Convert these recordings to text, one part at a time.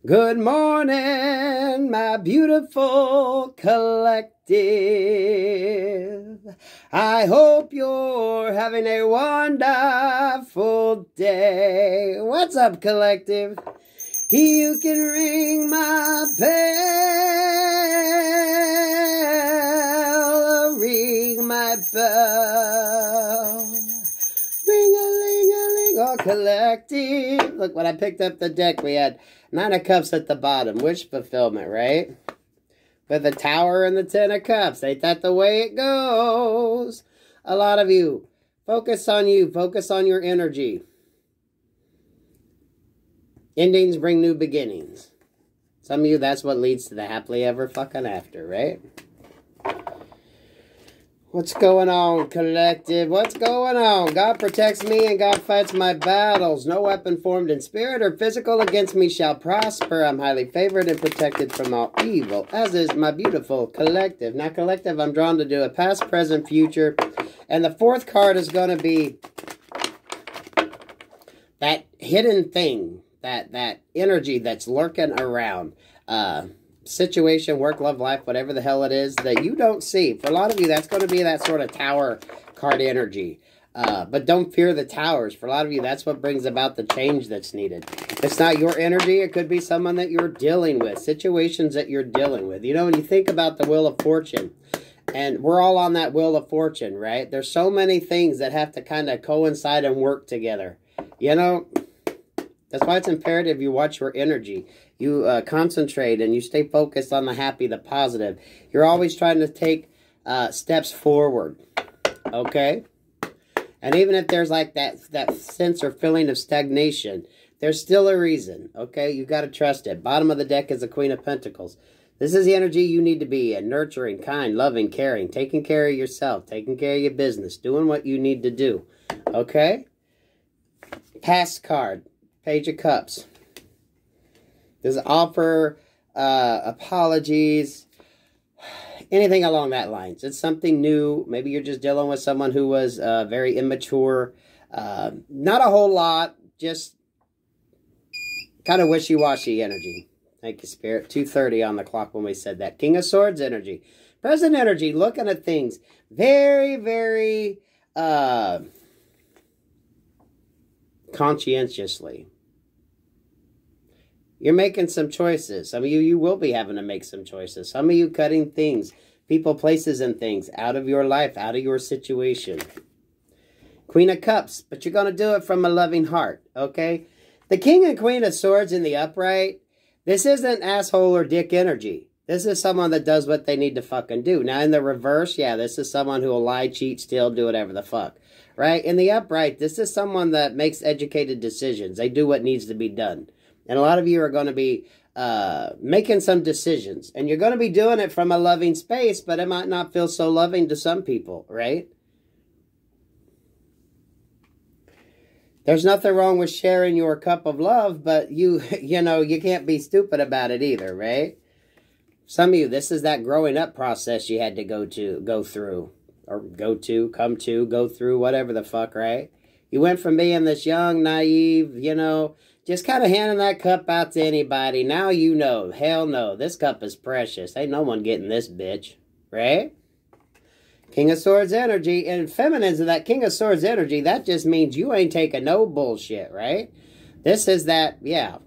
Good morning, my beautiful collective. I hope you're having a wonderful day. What's up, collective? You can ring my bell, ring my bell. Ring-a-ling-a-ling, oh, collective. Look, when I picked up the deck, we had 9 of Cups at the bottom. Wish fulfillment, right? With the Tower and the 10 of Cups. Ain't that the way it goes? A lot of you, focus on you. Focus on your energy. Endings bring new beginnings. Some of you, that's what leads to the happily ever fucking after, right? What's going on, collective? What's going on? God protects me and God fights my battles. No weapon formed in spirit or physical against me shall prosper. I'm highly favored and protected from all evil, as is my beautiful collective. Now, collective, I'm drawn to do a past, present, future. And the fourth card is going to be that hidden thing, that energy that's lurking around. Situation, work, love, life, whatever the hell it is that you don't see. For a lot of you, that's going to be that sort of tower card energy. But don't fear the towers. For a lot of you, that's what brings about the change that's needed. It's not your energy. It could be someone that you're dealing with. Situations that you're dealing with. You know, when you think about the Wheel of Fortune, and we're all on that Wheel of Fortune, right? There's so many things that have to kind of coincide and work together. You know, that's why it's imperative you watch your energy. You concentrate and you stay focused on the happy, the positive. You're always trying to take steps forward, okay? And even if there's like that sense or feeling of stagnation, there's still a reason, okay? You got to trust it. Bottom of the deck is the Queen of Pentacles. This is the energy you need to be in. Nurturing, kind, loving, caring, taking care of yourself, taking care of your business, doing what you need to do, okay? Past card, Page of Cups. Does it offer apologies, anything along that lines? It's something new. Maybe you're just dealing with someone who was very immature. Not a whole lot, just kind of wishy-washy energy. Thank you, Spirit. 2:30 on the clock when we said that. King of Swords energy. Present energy, looking at things very, very conscientiously. You're making some choices. Some of you, you will be having to make some choices. Some of you cutting things, people, places, and things out of your life, out of your situation. Queen of Cups, but you're going to do it from a loving heart, okay? The King and Queen of Swords in the upright, this isn't asshole or dick energy. This is someone that does what they need to fucking do. Now, in the reverse, yeah, this is someone who will lie, cheat, steal, do whatever the fuck, right? In the upright, this is someone that makes educated decisions. They do what needs to be done. And a lot of you are going to be making some decisions. And you're going to be doing it from a loving space, but it might not feel so loving to some people, right? There's nothing wrong with sharing your cup of love, but you know, you can't be stupid about it either, right? Some of you, this is that growing up process you had to go through, whatever the fuck, right? You went from being this young, naive, you know, just kind of handing that cup out to anybody. Now you know, hell no, this cup is precious. Ain't no one getting this bitch, right? King of Swords energy, and feminines of that King of Swords energy, that just means you ain't taking no bullshit, right? This is that, yeah,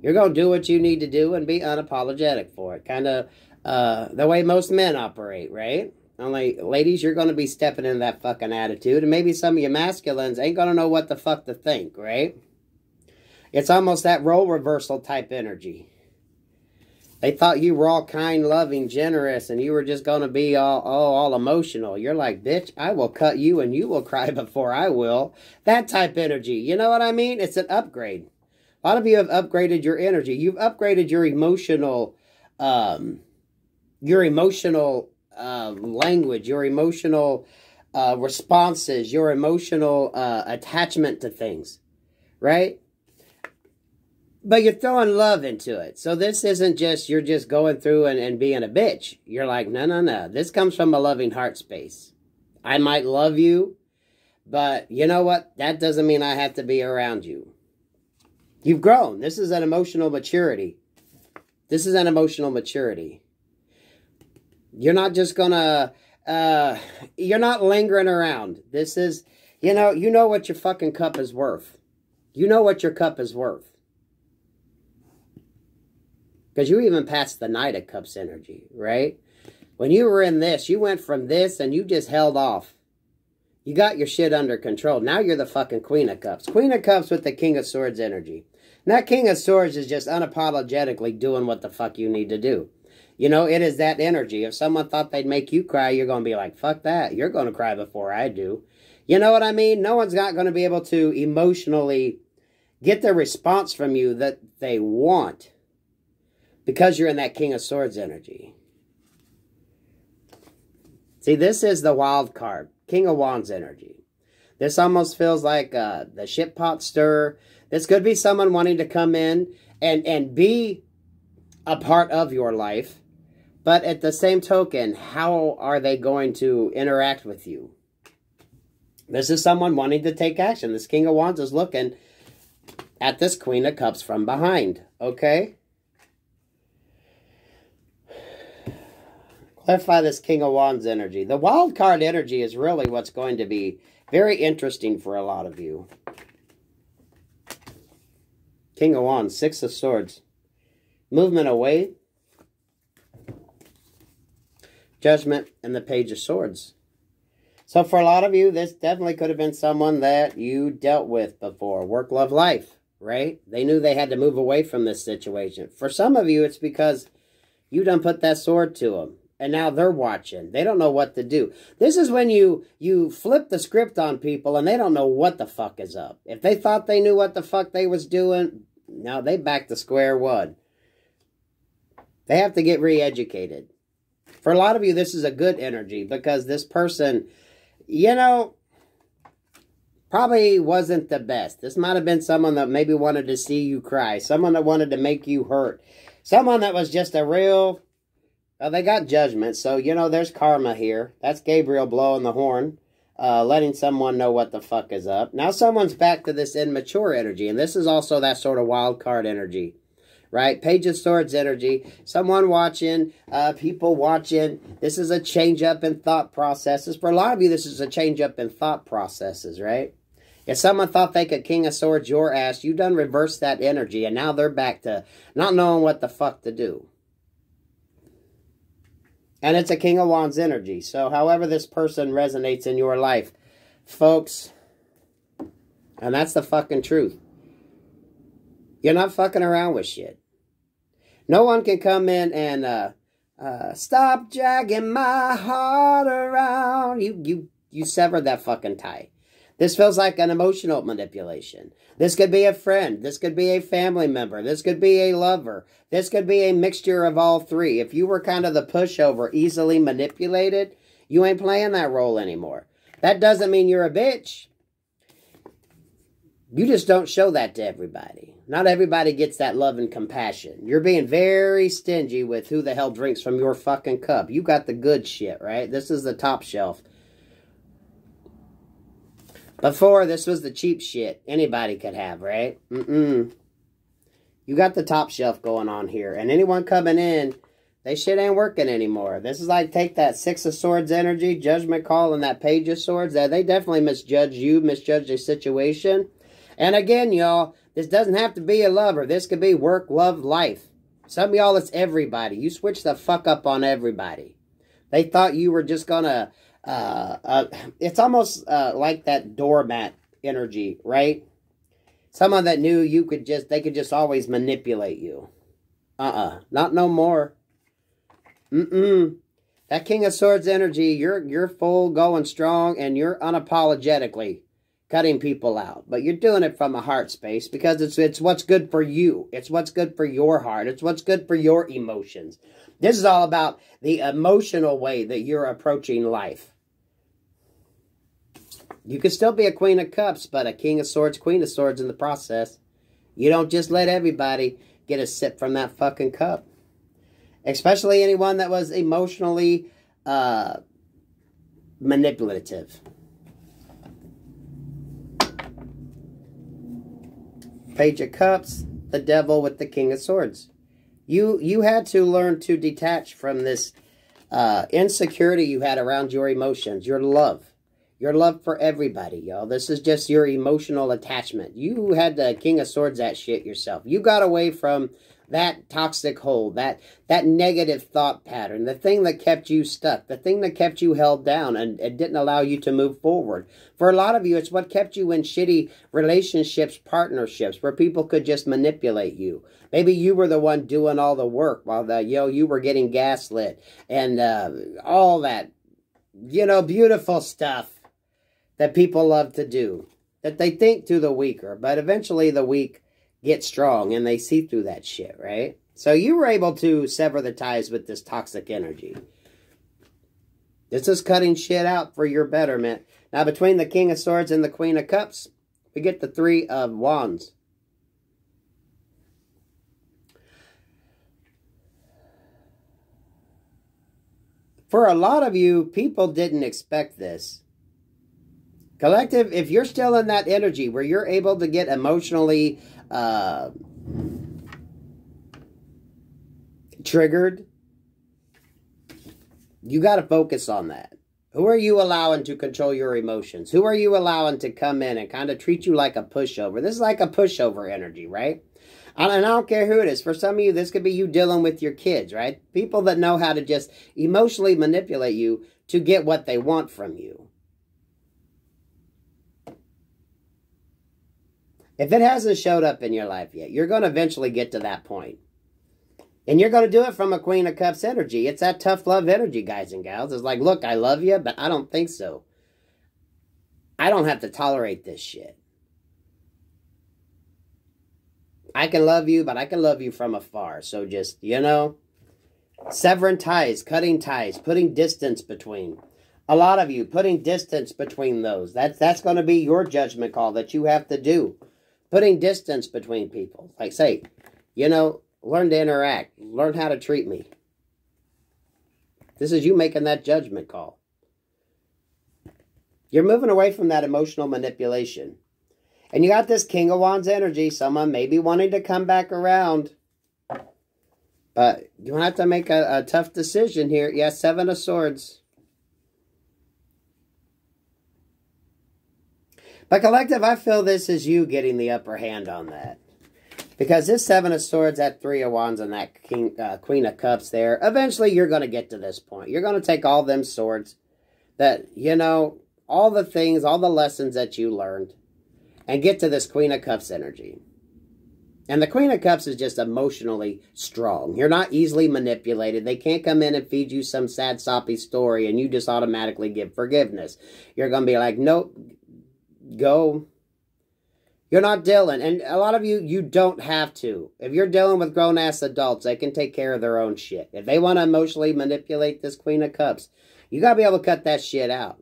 you're going to do what you need to do and be unapologetic for it. Kind of the way most men operate, right? Only, ladies, you're going to be stepping in that fucking attitude, and maybe some of you masculines ain't going to know what the fuck to think, right? It's almost that role reversal type energy. They thought you were all kind, loving, generous, and you were just going to be all emotional. You're like, bitch, I will cut you and you will cry before I will. That type energy. You know what I mean? It's an upgrade. A lot of you have upgraded your energy. You've upgraded your emotional language, your emotional responses, your emotional attachment to things, right? But you're throwing love into it. So this isn't just, you're just going through and being a bitch. You're like, no, no, no. This comes from a loving heart space. I might love you, but you know what? That doesn't mean I have to be around you. You've grown. This is an emotional maturity. This is an emotional maturity. You're not just gonna, you're not lingering around. This is, you know what your fucking cup is worth. You know what your cup is worth. Because you even passed the Knight of Cups energy, right? When you were in this, you went from this and you just held off. You got your shit under control. Now you're the fucking Queen of Cups. Queen of Cups with the King of Swords energy. And that King of Swords is just unapologetically doing what the fuck you need to do. You know, it is that energy. If someone thought they'd make you cry, you're going to be like, fuck that. You're going to cry before I do. You know what I mean? No one's not going to be able to emotionally get the response from you that they want because you're in that King of Swords energy. See, this is the wild card. King of Wands energy. This almost feels like the shit pot stir. This could be someone wanting to come in and be a part of your life. But at the same token, how are they going to interact with you? This is someone wanting to take action. This King of Wands is looking at this Queen of Cups from behind. Okay? Clarify this King of Wands energy. The wild card energy is really what's going to be very interesting for a lot of you. King of Wands, Six of Swords. Movement away. Judgment and the Page of Swords. So for a lot of you, this definitely could have been someone that you dealt with before. Work, love, life, right? They knew they had to move away from this situation. For some of you, it's because you done put that sword to them. And now they're watching. They don't know what to do. This is when you flip the script on people and they don't know what the fuck is up. If they thought they knew what the fuck they was doing, now they back to square one. They have to get re-educated. For a lot of you, this is a good energy because this person, you know, probably wasn't the best. This might have been someone that maybe wanted to see you cry. Someone that wanted to make you hurt. Someone that was just a real... Well, they got judgment, so, you know, there's karma here. That's Gabriel blowing the horn, letting someone know what the fuck is up. Now someone's back to this immature energy, and this is also that sort of wild card energy, right? Page of Swords energy, someone watching, people watching. This is a change up in thought processes. For a lot of you, this is a change up in thought processes, right? If someone thought they could King of Swords your ass, you done reversed that energy, and now they're back to not knowing what the fuck to do. And it's a King of Wands energy. So however this person resonates in your life, folks, and that's the fucking truth. You're not fucking around with shit. No one can come in and stop dragging my heart around. You severed that fucking tie. This feels like an emotional manipulation. This could be a friend. This could be a family member. This could be a lover. This could be a mixture of all three. If you were kind of the pushover, easily manipulated, you ain't playing that role anymore. That doesn't mean you're a bitch. You just don't show that to everybody. Not everybody gets that love and compassion. You're being very stingy with who the hell drinks from your fucking cup. You got the good shit, right? This is the top shelf. Before, this was the cheap shit anybody could have, right? You got the top shelf going on here. And anyone coming in, they shit ain't working anymore. This is like, take that Six of Swords energy, judgment call, and that Page of Swords. They definitely misjudge you, misjudge the situation. And again, y'all, this doesn't have to be a lover. This could be work, love, life. Some of y'all, it's everybody. You switch the fuck up on everybody. They thought you were just gonna... it's almost like that doormat energy, right? Someone that knew you could just, they could just always manipulate you. Not no more. That King of Swords energy, you're full, going strong, and you're unapologetically cutting people out. But you're doing it from a heart space because it's what's good for you. It's what's good for your heart. It's what's good for your emotions. This is all about the emotional way that you're approaching life. You could still be a Queen of Cups, but a King of Swords, Queen of Swords in the process. You don't just let everybody get a sip from that fucking cup. Especially anyone that was emotionally manipulative. Page of Cups, the Devil with the King of Swords. You had to learn to detach from this insecurity you had around your emotions, your love for everybody, y'all. This is just your emotional attachment. You had the King of Swords that shit yourself. You got away from that toxic hold, that negative thought pattern, the thing that kept you stuck, the thing that kept you held down and didn't allow you to move forward. For a lot of you, it's what kept you in shitty relationships, partnerships, where people could just manipulate you. Maybe you were the one doing all the work while you were getting gaslit and all that, beautiful stuff that people love to do, that they think to the weaker, but eventually the weak get strong and they see through that shit, right? So you were able to sever the ties with this toxic energy. This is cutting shit out for your betterment. Now, between the King of Swords and the Queen of Cups, we get the Three of Wands. For a lot of you, people didn't expect this. Collective, if you're still in that energy where you're able to get emotionally triggered, you got to focus on that. Who are you allowing to control your emotions? Who are you allowing to come in and kind of treat you like a pushover? This is like a pushover energy, right? And I don't care who it is. For some of you, this could be you dealing with your kids, right? People that know how to just emotionally manipulate you to get what they want from you. If it hasn't showed up in your life yet, you're going to eventually get to that point. And you're going to do it from a Queen of Cups energy. It's that tough love energy, guys and gals. It's like, look, I love you, but I don't think so. I don't have to tolerate this shit. I can love you, but I can love you from afar. So just, severing ties, cutting ties, putting distance between. A lot of you, putting distance between those. That's going to be your judgment call that you have to do. Putting distance between people. Like, say, learn to interact. Learn how to treat me. This is you making that judgment call. You're moving away from that emotional manipulation. And you got this King of Wands energy. Someone may be wanting to come back around. But you have to make a tough decision here. Yeah, Seven of Swords. But collective, I feel this is you getting the upper hand on that. Because this Seven of Swords, that Three of Wands, and that Queen of Cups there, eventually you're going to get to this point. You're going to take all them swords that, all the things, all the lessons that you learned, and get to this Queen of Cups energy. And the Queen of Cups is just emotionally strong. You're not easily manipulated. They can't come in and feed you some sad, soppy story and you just automatically give forgiveness. You're going to be like, nope, go. You're not dealing. And a lot of you, you don't have to. If you're dealing with grown-ass adults, they can take care of their own shit. If they want to emotionally manipulate this Queen of Cups, you got to be able to cut that shit out.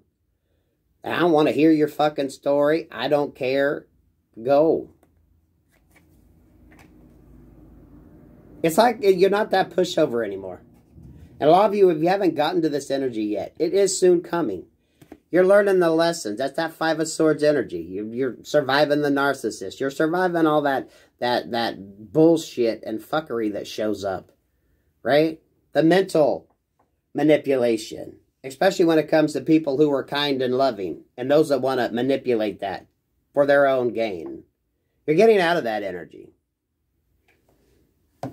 I don't want to hear your fucking story. I don't care. Go. It's like you're not that pushover anymore. And a lot of you, if you haven't gotten to this energy yet, it is soon coming. You're learning the lessons. That's that Five of Swords energy. You're surviving the narcissist. You're surviving all that bullshit and fuckery that shows up. Right? The mental manipulation. Especially when it comes to people who are kind and loving. And those that want to manipulate that for their own gain. You're getting out of that energy.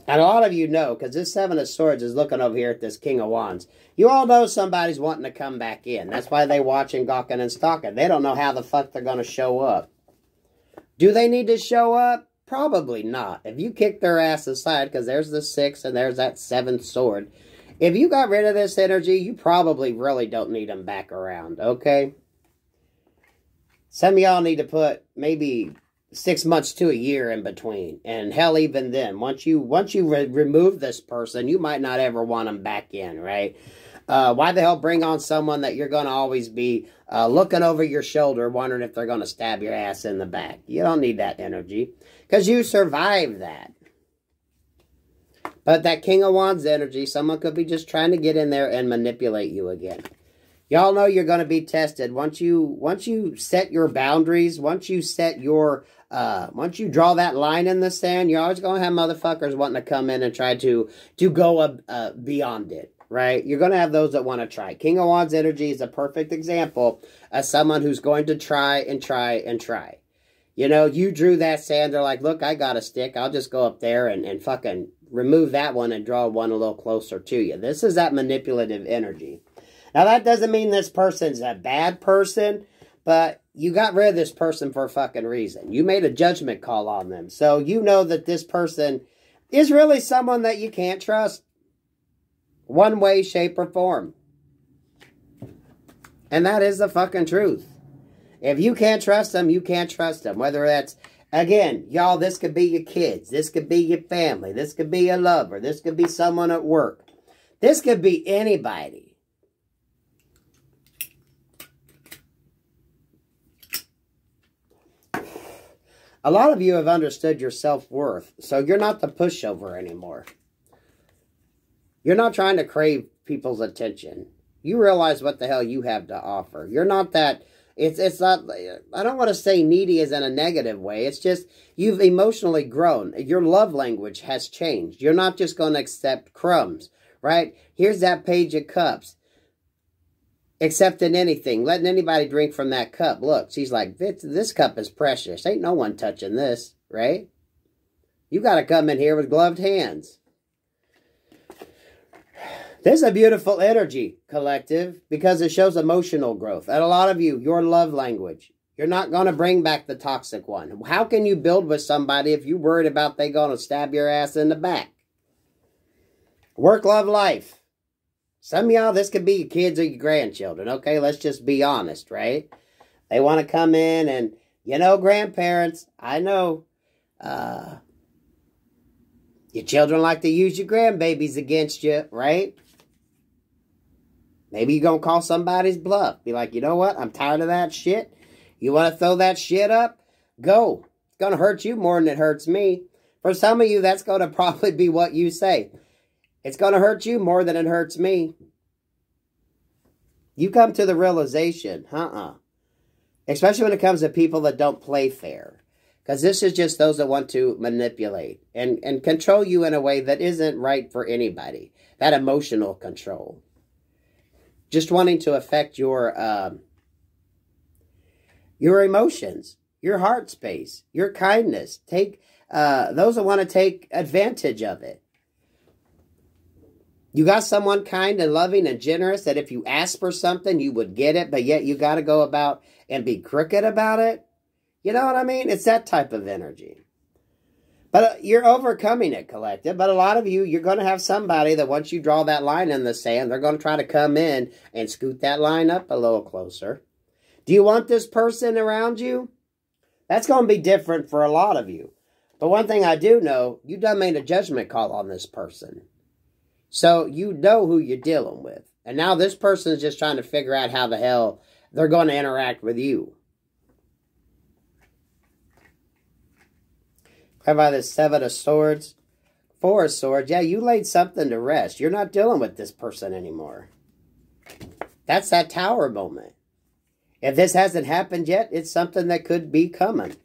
And a lot of you know, because this Seven of Swords is looking over here at this King of Wands. You all know somebody's wanting to come back in. That's why they watching, gawking, and stalking. They don't know how the fuck they're going to show up. Do they need to show up? Probably not. If you kick their ass aside, because there's the 6 and there's that 7th sword. If you got rid of this energy, you probably really don't need them back around, okay? Some of y'all need to put maybe 6 months to a year in between. And hell, even then, once you remove this person, you might not ever want them back in, right? Why the hell bring on someone that you're going to always be looking over your shoulder, wondering if they're going to stab your ass in the back? You don't need that energy, because you survived that. But that King of Wands energy, someone could be just trying to get in there and manipulate you again. Y'all know you're going to be tested. Once you set your boundaries, once you set your, once you draw that line in the sand, you're always going to have motherfuckers wanting to come in and try to go beyond it, right? You're going to have those that want to try. King of Wands energy is a perfect example of someone who's going to try and try and try. You know, you drew that sand. They're like, look, I got a stick. I'll just go up there and fucking remove that one and draw one a little closer to you. This is that manipulative energy. Now, that doesn't mean this person's a bad person, but you got rid of this person for a fucking reason. You made a judgment call on them. So you know that this person is really someone that you can't trust. One way, shape, or form. And that is the fucking truth. If you can't trust them, you can't trust them. Whether that's, again, y'all, this could be your kids. This could be your family. This could be a lover. This could be someone at work. This could be anybody. A lot of you have understood your self-worth, so you're not the pushover anymore. You're not trying to crave people's attention. You realize what the hell you have to offer. You're not that, it's not, I don't want to say needy as in a negative way. It's just, you've emotionally grown. Your love language has changed. You're not just going to accept crumbs, right? Here's that page of cups. Accepting anything, letting anybody drink from that cup. Look, she's like, this cup is precious. Ain't no one touching this, right? You got to come in here with gloved hands. This is a beautiful energy, collective, because it shows emotional growth. And a lot of you, your love language, you're not going to bring back the toxic one. How can you build with somebody if you're worried about they going to stab your ass in the back? Work, love, life. Some of y'all, this could be your kids or your grandchildren, okay? Let's just be honest, right? They want to come in and, you know, grandparents, I know, your children like to use your grandbabies against you, right? Maybe you're going to call somebody's bluff. Be like, you know what? I'm tired of that shit. You want to throw that shit up? Go. It's going to hurt you more than it hurts me. For some of you, that's going to probably be what you say. It's going to hurt you more than it hurts me. You come to the realization, especially when it comes to people that don't play fair. Because this is just those that want to manipulate and control you in a way that isn't right for anybody. That emotional control. Just wanting to affect your emotions, your heart space, your kindness. Take those that want to take advantage of it. You got someone kind and loving and generous that if you ask for something, you would get it, but yet you got to go about and be crooked about it. You know what I mean? It's that type of energy. But you're overcoming it, collective. But a lot of you, you're going to have somebody that once you draw that line in the sand, they're going to try to come in and scoot that line up a little closer. Do you want this person around you? That's going to be different for a lot of you. But one thing I do know, you done made a judgment call on this person. So you know who you're dealing with. And now this person is just trying to figure out how the hell they're going to interact with you. How about this 7 of Swords? 4 of Swords. Yeah, you laid something to rest. You're not dealing with this person anymore. That's that Tower moment. If this hasn't happened yet, it's something that could be coming.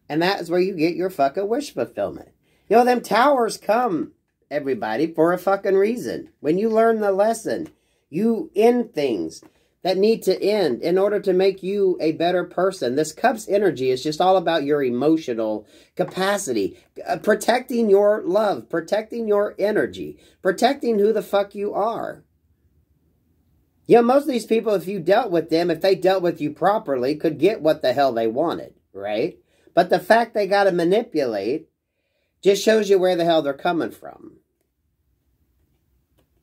And that is where you get your fucking wish fulfillment. You know, them towers come, everybody, for a fucking reason. When you learn the lesson, you end things that need to end in order to make you a better person. This Cup's energy is just all about your emotional capacity. Protecting your love. Protecting your energy. Protecting who the fuck you are. You know, most of these people, if you dealt with them, if they dealt with you properly, could get what the hell they wanted, right? But the fact they got to manipulate just shows you where the hell they're coming from.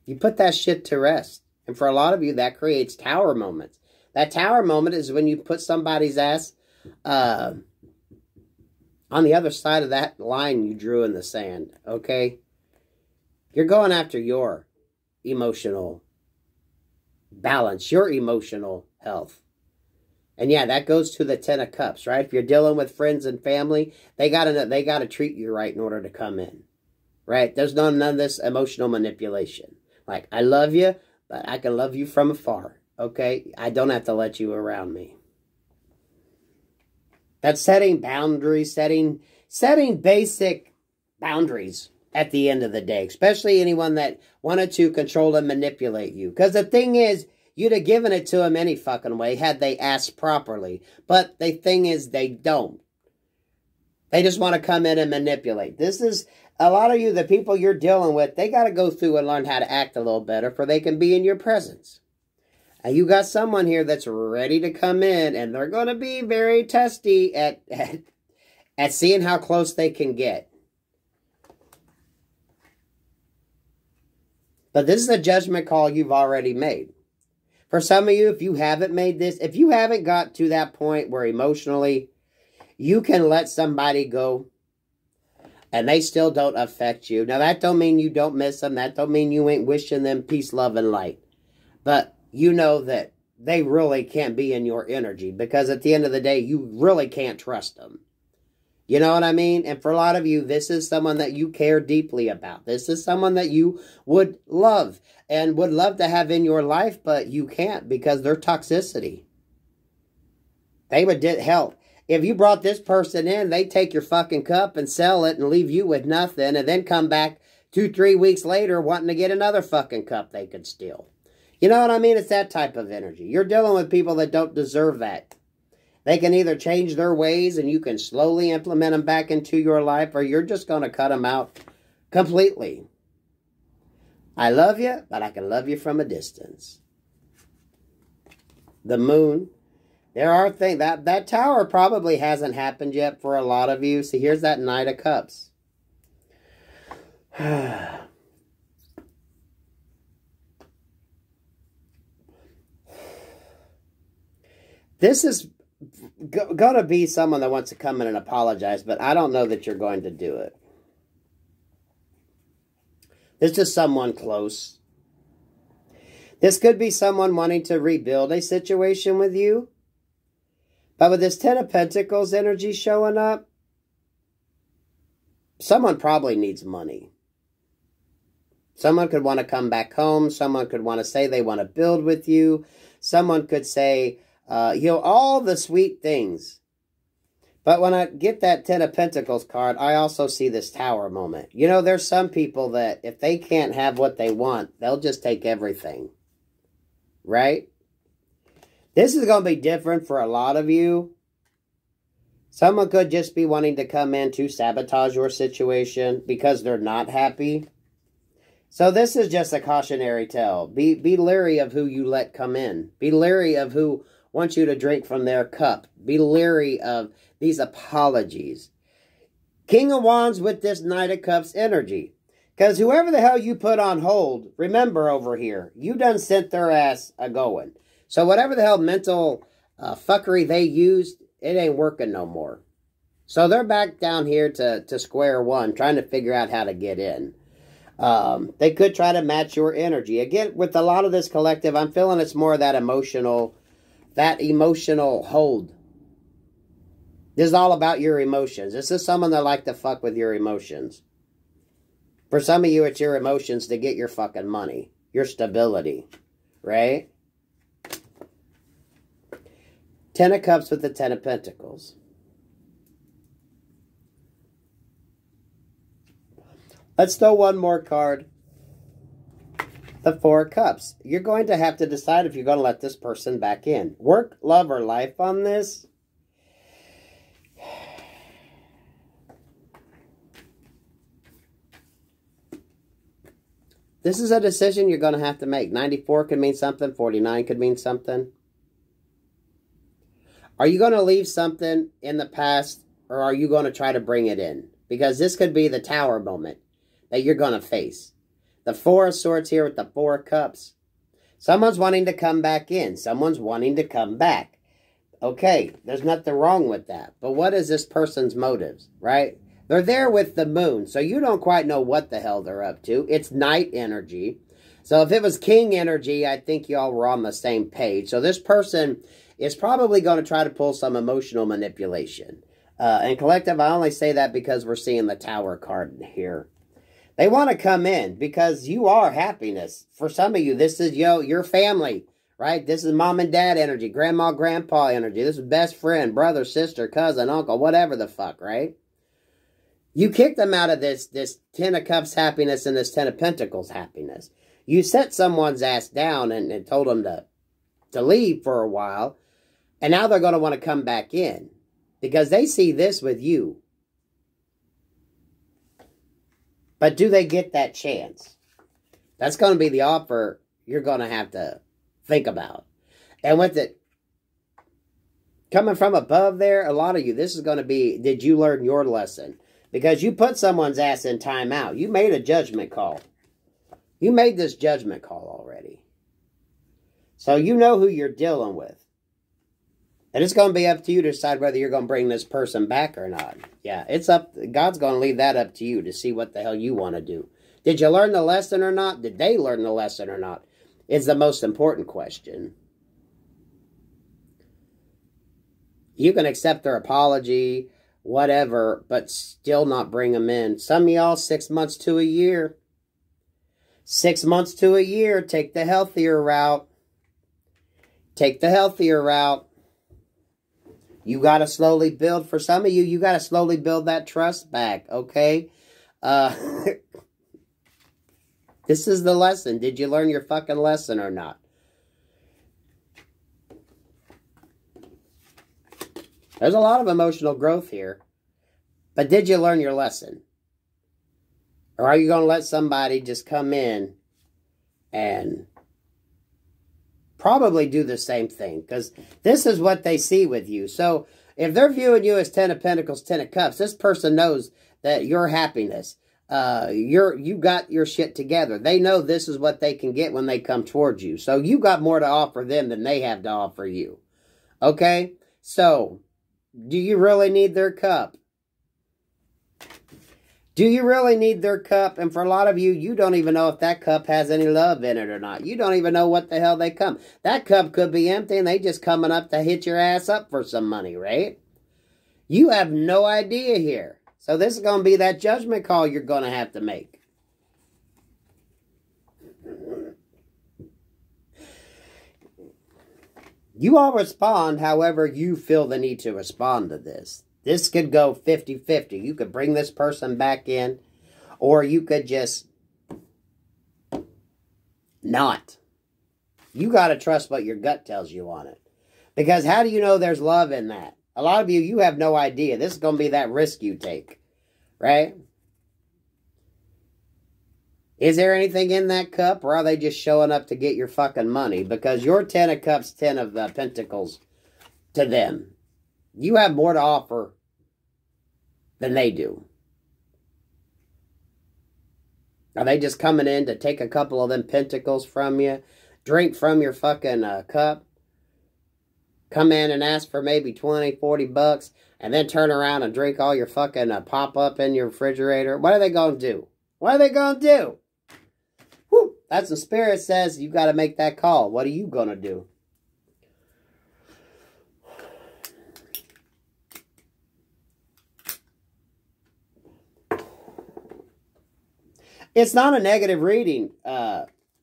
You put that shit to rest. And for a lot of you, that creates Tower moments. That Tower moment is when you put somebody's ass on the other side of that line you drew in the sand, okay? You're going after your emotional balance, your emotional health. And yeah, that goes to the 10 of Cups, right? If you're dealing with friends and family, they gotta treat you right in order to come in, right? There's none of this emotional manipulation. Like, I love you, but I can love you from afar. Okay? I don't have to let you around me. That's setting boundaries, setting basic boundaries at the end of the day. Especially anyone that wanted to control and manipulate you. Because the thing is, you'd have given it to them any fucking way had they asked properly. But the thing is, they don't. They just want to come in and manipulate. This is, a lot of you, the people you're dealing with, they got to go through and learn how to act a little better for they can be in your presence. And you got someone here that's ready to come in, and they're going to be very testy at seeing how close they can get. But this is a judgment call you've already made. For some of you, if you haven't made this, if you haven't got to that point where emotionally you can let somebody go and they still don't affect you. Now, that don't mean you don't miss them. That don't mean you ain't wishing them peace, love, and light. But you know that they really can't be in your energy because at the end of the day, you really can't trust them. You know what I mean? And for a lot of you, this is someone that you care deeply about. This is someone that you would love and would love to have in your life, but you can't because they're toxicity. They would, hell, if you brought this person in, they take your fucking cup and sell it and leave you with nothing and then come back 2-3 weeks later wanting to get another fucking cup they could steal. You know what I mean? It's that type of energy. You're dealing with people that don't deserve that. They can either change their ways and you can slowly implement them back into your life, or you're just going to cut them out completely. I love you, but I can love you from a distance. The moon. There are things, that tower probably hasn't happened yet for a lot of you. See, here's that Knight of Cups. This is going to be someone that wants to come in and apologize, but I don't know that you're going to do it. This is someone close. This could be someone wanting to rebuild a situation with you. But with this 10 of Pentacles energy showing up, someone probably needs money. Someone could want to come back home. Someone could want to say they want to build with you. Someone could say, all the sweet things. But when I get that 10 of Pentacles card, I also see this Tower moment. You know, there's some people that if they can't have what they want, they'll just take everything. Right? This is going to be different for a lot of you. Someone could just be wanting to come in to sabotage your situation because they're not happy. So this is just a cautionary tale. Be leery of who you let come in. Be leery of who wants you to drink from their cup. Be leery of these apologies. King of Wands with this Knight of Cups energy. Because whoever the hell you put on hold, remember over here, you done sent their ass a-going. So whatever the hell mental fuckery they used, it ain't working no more. So they're back down here to square one, trying to figure out how to get in. They could try to match your energy. Again, with a lot of this collective, I'm feeling it's more of that emotional hold. This is all about your emotions. This is someone that like to fuck with your emotions. For some of you, it's your emotions to get your fucking money. Your stability. Right? 10 of Cups with the 10 of Pentacles. Let's throw one more card. The 4 of Cups. You're going to have to decide if you're going to let this person back in. Work, love, or life on this. This is a decision you're going to have to make. 94 could mean something. 49 could mean something. Are you going to leave something in the past, or are you going to try to bring it in? Because this could be the Tower moment that you're going to face. The 4 of Swords here with the 4 of Cups. Someone's wanting to come back in. Someone's wanting to come back. Okay, there's nothing wrong with that. But what is this person's motives, right? They're there with the moon, so you don't quite know what the hell they're up to. It's night energy. So if it was king energy, I think y'all were on the same page. So this person is probably going to try to pull some emotional manipulation. And collective, I only say that because we're seeing the Tower card here. They want to come in because you are happiness. For some of you, this is your family, right? This is mom and dad energy, grandma, grandpa energy. This is best friend, brother, sister, cousin, uncle, whatever the fuck, right? You kicked them out of this Ten of Cups happiness and this Ten of Pentacles happiness. You set someone's ass down and told them to leave for a while. And now they're going to want to come back in. Because they see this with you. But do they get that chance? That's going to be the offer you're going to have to think about. And with it coming from above there, a lot of you, this is going to be, did you learn your lesson? Because you put someone's ass in timeout. You made a judgment call. You made this judgment call already. So you know who you're dealing with. And it's going to be up to you to decide whether you're going to bring this person back or not. Yeah, it's up. God's going to leave that up to you to see what the hell you want to do. Did you learn the lesson or not? Did they learn the lesson or not? Is the most important question. You can accept their apology, whatever, but still not bring them in. Some of y'all, 6 months to a year. 6 months to a year. Take the healthier route. Take the healthier route. You got to slowly build. For some of you, you got to slowly build that trust back, okay? This is the lesson. Did you learn your fucking lesson or not? There's a lot of emotional growth here. But did you learn your lesson? Or are you going to let somebody just come in and probably do the same thing? Because this is what they see with you. So if they're viewing you as 10 of Pentacles, 10 of Cups, this person knows that your happiness, you got your shit together. They know this is what they can get when they come towards you. So you got more to offer them than they have to offer you. Okay? So, do you really need their cup? Do you really need their cup? And for a lot of you, you don't even know if that cup has any love in it or not. You don't even know what the hell they come. That cup could be empty and they just coming up to hit your ass up for some money, right? You have no idea here. So this is going to be that judgment call you're going to have to make. You all respond however you feel the need to respond to this. This could go 50-50. You could bring this person back in, or you could just not. You got to trust what your gut tells you on it. Because how do you know there's love in that? A lot of you, you have no idea. This is going to be that risk you take, right? Is there anything in that cup, or are they just showing up to get your fucking money? Because you're 10 of Cups, 10 of Pentacles to them. You have more to offer than they do. Are they just coming in to take a couple of them pentacles from you? Drink from your fucking cup? Come in and ask for maybe 20, 40 bucks, and then turn around and drink all your fucking pop-up in your refrigerator? What are they going to do? What are they going to do? Whew, that's what Spirit says. You got to make that call. What are you going to do? It's not a negative reading.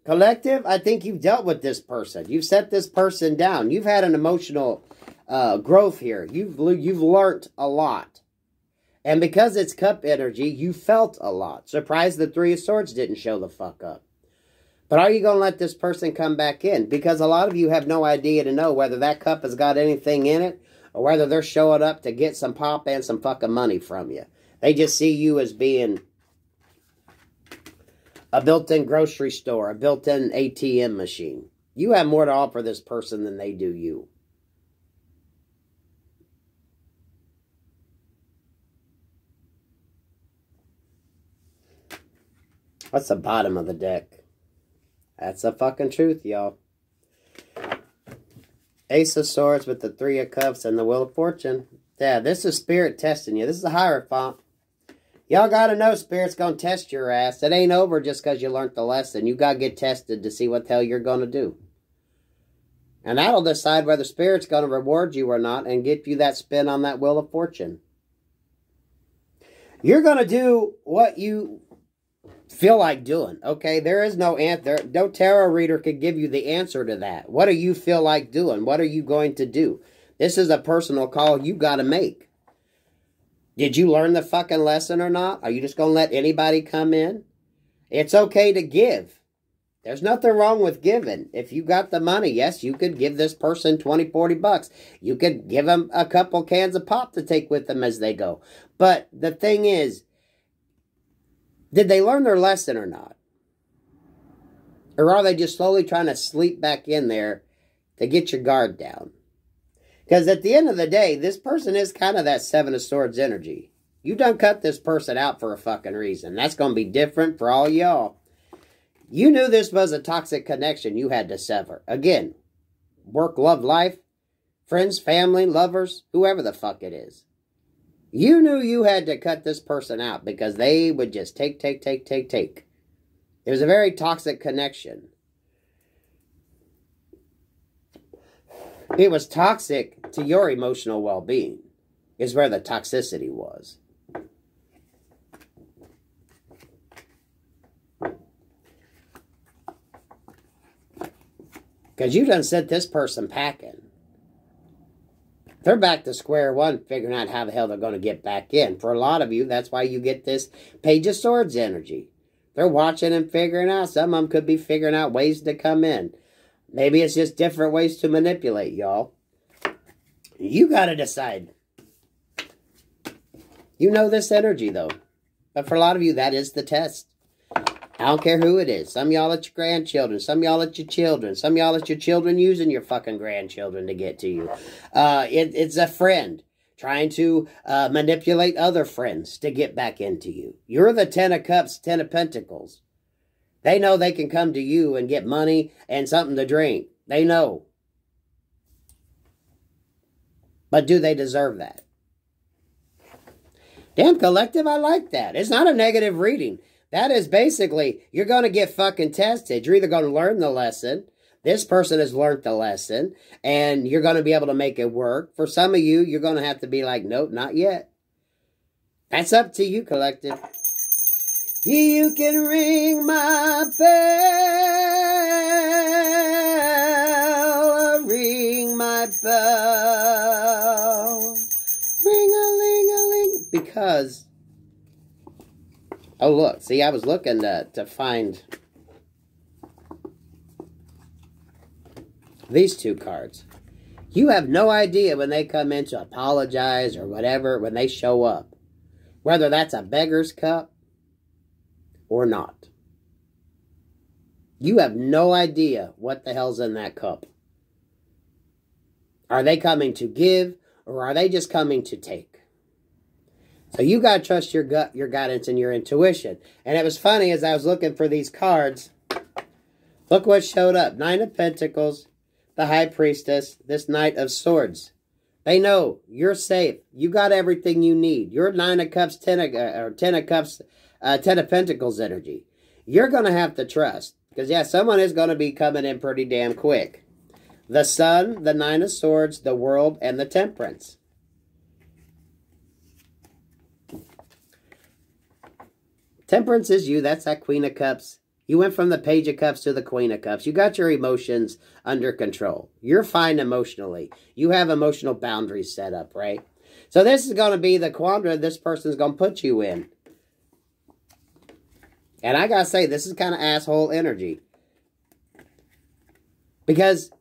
Collective, I think you've dealt with this person. You've set this person down. You've had an emotional growth here. You've learned a lot. And because it's cup energy, you felt a lot. Surprised the Three of Swords didn't show the fuck up. But are you going to let this person come back in? Because a lot of you have no idea to know whether that cup has got anything in it, or whether they're showing up to get some pop and some fucking money from you. They just see you as being a built-in grocery store, a built-in ATM machine. You have more to offer this person than they do you. What's the bottom of the deck? That's the fucking truth, y'all. Ace of Swords with the Three of Cups and the Wheel of Fortune. Yeah, this is Spirit testing you. This is a Hierophant. Y'all got to know Spirit's going to test your ass. It ain't over just because you learned the lesson. You got to get tested to see what the hell you're going to do. And that'll decide whether Spirit's going to reward you or not and give you that spin on that Wheel of Fortune. You're going to do what you feel like doing. Okay, there is no answer. No tarot reader could give you the answer to that. What do you feel like doing? What are you going to do? This is a personal call you got to make. Did you learn the fucking lesson or not? Are you just going to let anybody come in? It's okay to give. There's nothing wrong with giving. If you got the money, yes, you could give this person 20, 40 bucks. You could give them a couple cans of pop to take with them as they go. But the thing is, did they learn their lesson or not? Or are they just slowly trying to sleep back in there to get your guard down? Because at the end of the day, this person is kind of that Seven of Swords energy. You done cut this person out for a fucking reason. That's going to be different for all y'all. You knew this was a toxic connection you had to sever. Again, work, love, life, friends, family, lovers, whoever the fuck it is. You knew you had to cut this person out because they would just take. It was a very toxic connection. It was toxic to your emotional well-being, is where the toxicity was. Because you done sent this person packing. They're back to square one, figuring out how the hell they're going to get back in. For a lot of you, that's why you get this Page of Swords energy. They're watching and figuring out. Some of them could be figuring out ways to come in. Maybe it's just different ways to manipulate, y'all. You got to decide. You know this energy, though. But for a lot of you, that is the test. I don't care who it is. Some of y'all at your grandchildren. Some of y'all at your children. Some of y'all at your children using your fucking grandchildren to get to you. It's a friend trying to manipulate other friends to get back into you. You're the 10 of Cups, 10 of Pentacles. They know they can come to you and get money and something to drink. They know. But do they deserve that? Damn, collective, I like that. It's not a negative reading. That is basically, you're going to get fucking tested. You're either going to learn the lesson. This person has learned the lesson. And you're going to be able to make it work. For some of you, you're going to have to be like, nope, not yet. That's up to you, collective. You can ring my bell. Ring my bell. Ring-a-ling-a-ling. Because... oh, look. See, I was looking to find these two cards. You have no idea when they come in to apologize or whatever, when they show up. Whether that's a beggar's cup or not. You have no idea what the hell's in that cup. Are they coming to give or are they just coming to take? So you got to trust your gut, your guidance, and your intuition. And it was funny as I was looking for these cards. Look what showed up. 9 of Pentacles, the High Priestess, this Knight of Swords. They know you're safe. You got everything you need. You're 9 of Cups, 10 of Cups, 10 of Pentacles energy. You're going to have to trust. Because, yeah, someone is going to be coming in pretty damn quick. The Sun, the 9 of Swords, the World, and the Temperance. Temperance is you. That's that Queen of Cups. You went from the Page of Cups to the Queen of Cups. You got your emotions under control. You're fine emotionally. You have emotional boundaries set up, right? So this is going to be the quandary this person's going to put you in. And I got to say, this is kind of asshole energy. Because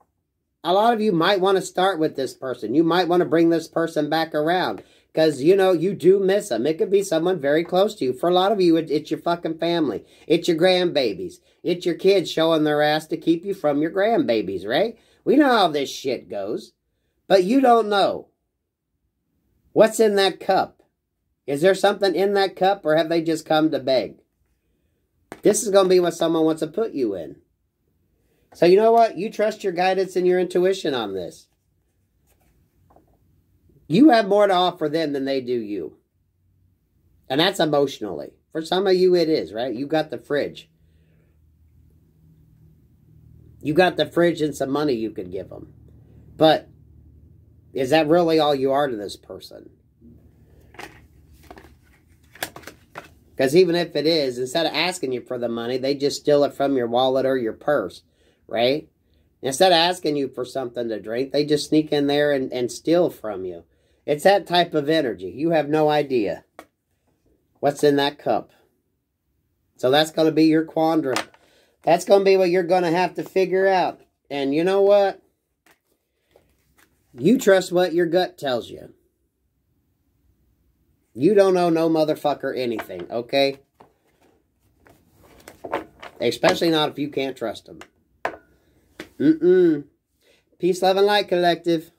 a lot of you might want to start with this person. You might want to bring this person back around. Because, you know, you do miss them. It could be someone very close to you. For a lot of you, it's your fucking family. It's your grandbabies. It's your kids showing their ass to keep you from your grandbabies, right? We know how this shit goes. But you don't know. What's in that cup? Is there something in that cup, or have they just come to beg? This is going to be what someone wants to put you in. So you know what? You trust your guidance and your intuition on this. You have more to offer them than they do you. And that's emotionally. For some of you it is, right? You got the fridge. You got the fridge and some money you could give them. But is that really all you are to this person? Because even if it is, instead of asking you for the money, they just steal it from your wallet or your purse, right? Instead of asking you for something to drink, they just sneak in there and steal from you. It's that type of energy. You have no idea what's in that cup. So that's going to be your quandary. That's going to be what you're going to have to figure out. And you know what? You trust what your gut tells you. You don't owe no motherfucker anything, okay? Especially not if you can't trust them. Peace, love, and light, collective.